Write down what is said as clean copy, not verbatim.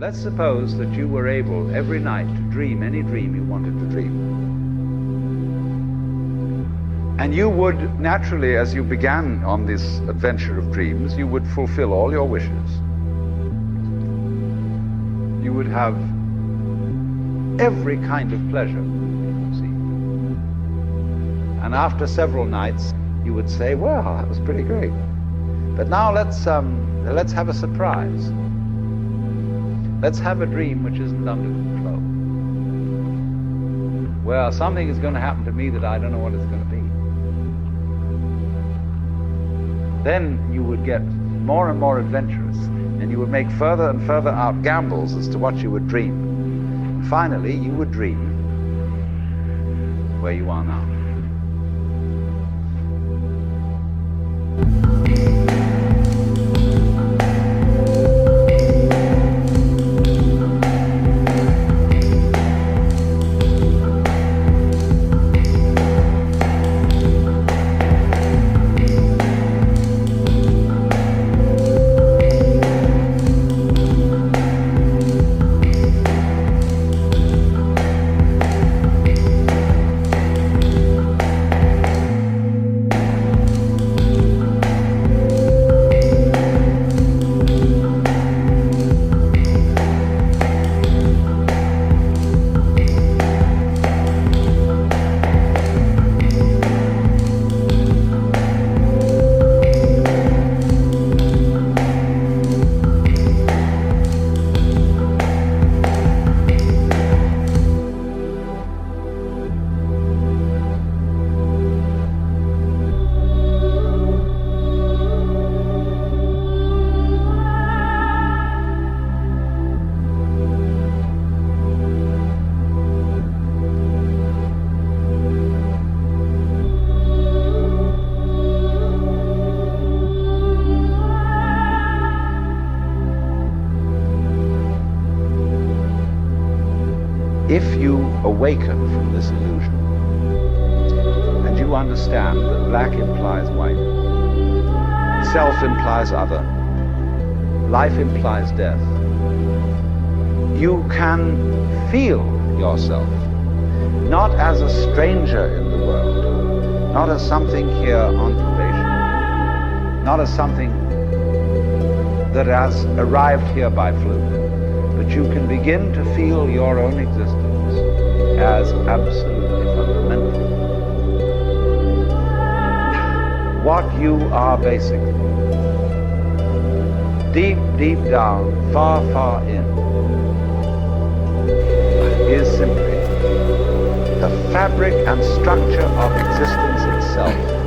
Let's suppose that you were able every night to dream any dream you wanted to dream. And you would naturally, as you began on this adventure of dreams, you would fulfill all your wishes. You would have every kind of pleasure you conceived. And after several nights, you would say, well, that was pretty great. But now let's have a surprise. Let's have a dream which isn't under control. Well, something is going to happen to me that I don't know what it's going to be. Then you would get more and more adventurous, and you would make further and further out gambles as to what you would dream. And finally, you would dream where you are now. If you awaken from this illusion, and you understand that black implies white, self implies other, life implies death, you can feel yourself not as a stranger in the world, not as something here on probation, not as something that has arrived here by fluke, but you can begin to feel your own existence as absolutely fundamental. What you are basically, deep, deep down, far, far in, is simply the fabric and structure of existence itself.